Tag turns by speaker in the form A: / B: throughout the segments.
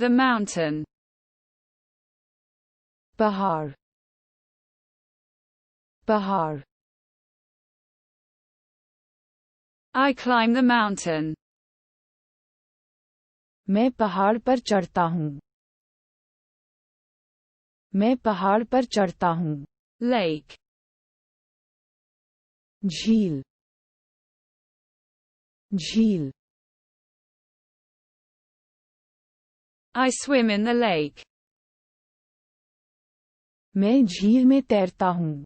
A: The mountain.
B: पहाड़, पहाड़.
A: I climb the mountain.
B: मैं पहाड़ पर चढ़ता हूँ. मैं पहाड़ पर चढ़ता हूँ.
A: Lake.
B: झील, झील.
A: I swim in the lake.
B: मैं झील में तैरता हूँ.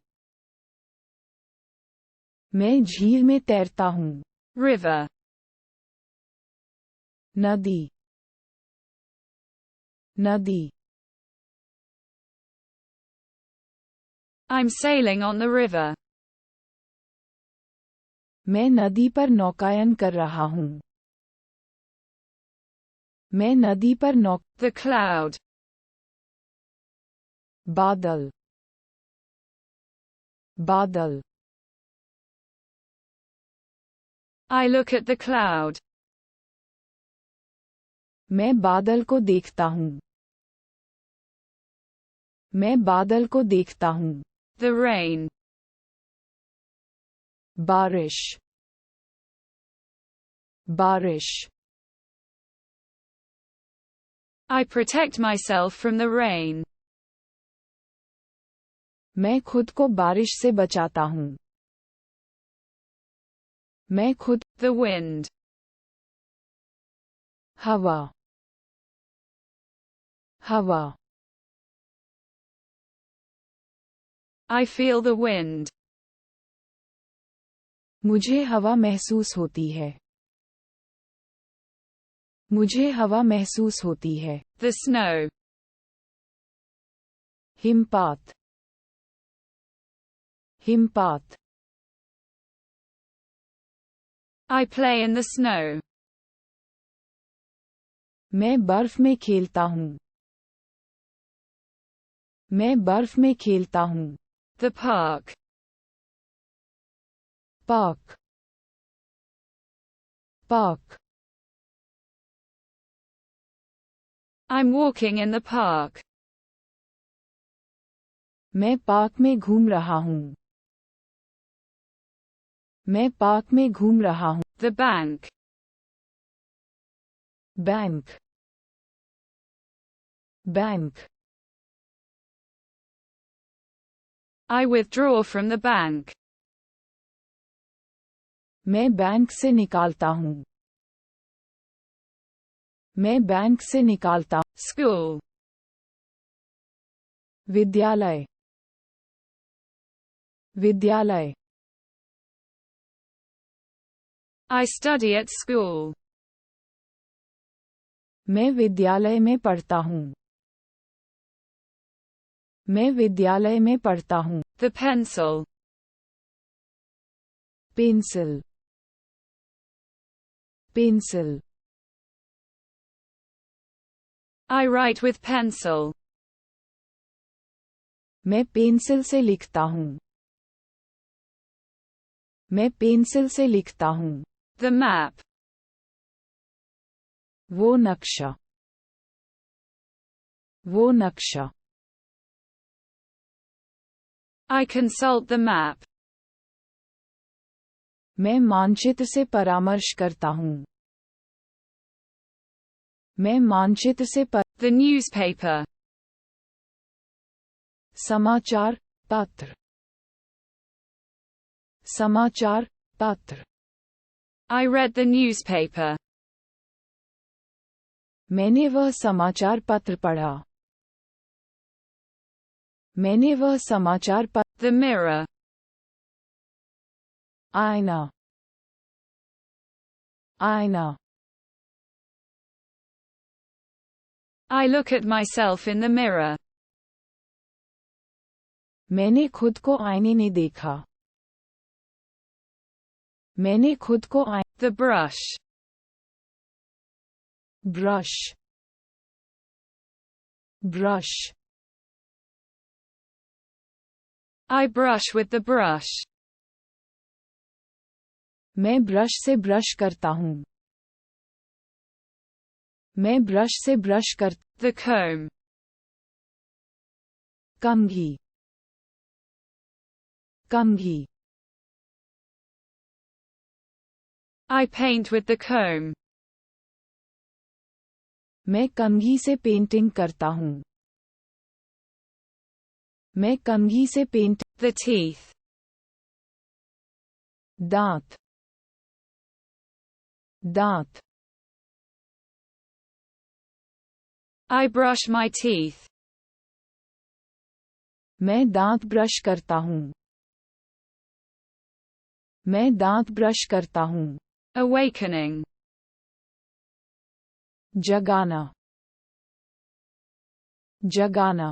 B: मैं झील में तैरता हूँ.
A: River.
B: नदी, नदी.
A: I'm sailing on the river.
B: मैं नदी पर नौकायन कर रहा हूँ. मैं नदी पर
A: The cloud.
B: बादल, बादल.
A: I look at the cloud.
B: मैं बादल को देखता हूँ. मैं बादल को देखता हूँ.
A: The rain.
B: बारिश, बारिश.
A: I protect myself from the rain.
B: मैं खुद को बारिश से बचाता हूँ. मैं खुद.
A: The wind.
B: हवा, हवा.
A: I feel the wind.
B: मुझे हवा महसूस होती है. मुझे हवा महसूस होती है.
A: The snow.
B: हिमपात, हिमपात.
A: I play in the snow.
B: मैं बर्फ में खेलता हूँ. मैं बर्फ में खेलता हूँ.
A: The park.
B: Park, park.
A: I'm walking in the park.
B: मैं पार्क में घूम रहा हूँ. मैं पार्क में घूम रहा हूँ.
A: The bank.
B: Bank, bank.
A: I withdraw from the bank.
B: मैं बैंक से निकालता हूँ. मैं बैंक से निकालता.
A: School.
B: विद्यालय, विद्यालय.
A: I study at school.
B: मैं विद्यालय में पढ़ता हूँ. मैं विद्यालय में पढ़ता हूँ.
A: The pencil.
B: Pencil, pencil.
A: I write with pencil.
B: मैं पेंसिल से लिखता हूँ. मैं पेंसिल से लिखता हूँ.
A: The map.
B: वो नक्शा, वो नक्शा.
A: I consult the map.
B: मैं मानचित्र से परामर्श करता हूँ. मैं मानचित्र से
A: The newspaper.
B: समाचार पत्र, समाचार पत्र.
A: I read the newspaper.
B: मैंने वह समाचार पत्र पढ़ा. मैंने वह समाचार पत्र.
A: The mirror.
B: आईना, आईना.
A: I look at myself in the mirror.
B: मैंने खुद को आईने में देखा. मैंने खुद को
A: The brush.
B: Brush, brush.
A: I brush with the brush.
B: मैं ब्रश से ब्रश करता हूँ. मैं ब्रश से ब्रश कर.
A: The comb.
B: कंघी कंघी
A: I paint with the comb.
B: मैं कंघी से पेंटिंग करता हूँ मैं कंघी से पेंट
A: The teeth.
B: दांत दांत
A: I brush my teeth.
B: मैं दांत ब्रश करता हूँ मैं दांत ब्रश करता हूँ
A: Awakening.
B: जगाना जगाना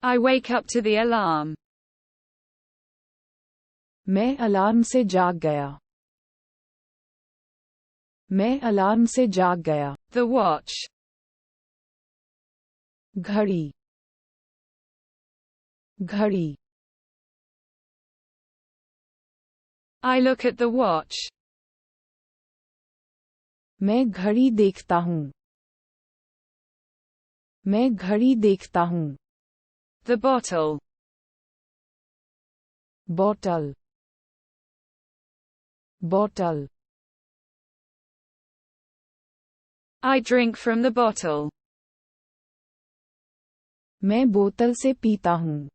A: I wake up to the alarm.
B: मैं अलार्म से जाग गया मैं अलार्म से जाग गया
A: The watch.
B: घड़ी घड़ी
A: I look at the watch.
B: मैं घड़ी देखता हूँ मैं घड़ी देखता हूँ
A: The bottle.
B: बोतल बोतल
A: I drink from the bottle.
B: मैं बोतल से पीता हूँ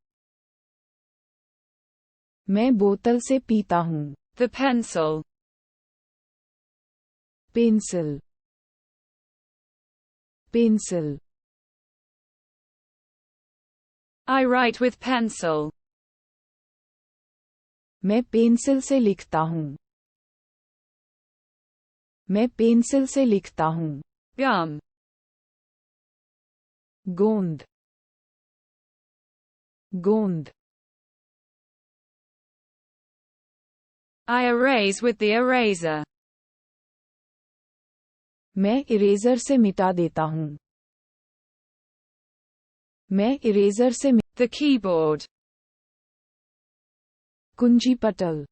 B: मैं बोतल से पीता हूँ
A: The pencil.
B: Pencil pencil
A: I write with pencil.
B: मैं पेंसिल से लिखता हूँ मैं पेंसिल से लिखता हूँ
A: Gum.
B: गोंद गोंद
A: I erase with the eraser.
B: मैं इरेजर से मिटा देता हूँ मैं इरेजर से
A: The keyboard.
B: कुंजी पटल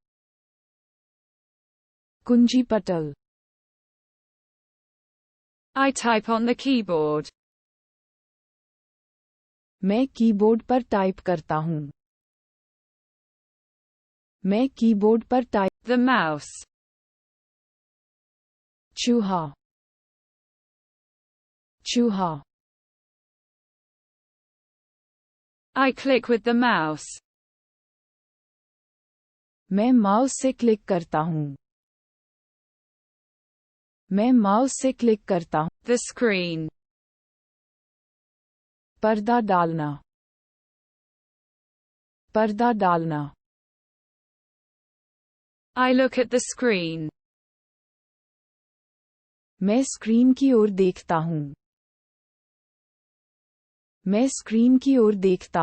B: कुंजी पटल
A: I type on the keyboard.
B: मैं कीबोर्ड पर टाइप करता हूँ मैं कीबोर्ड पर टाइप
A: The mouse.
B: चूहा चूहा
A: I click with the mouse.
B: मैं माउस से क्लिक करता हूँ मैं माउस से क्लिक करता हूँ
A: The screen.
B: पर्दा डालना पर्दा डालना
A: I look at the screen.
B: मैं स्क्रीन की ओर देखता हूँ मैं स्क्रीन की ओर देखता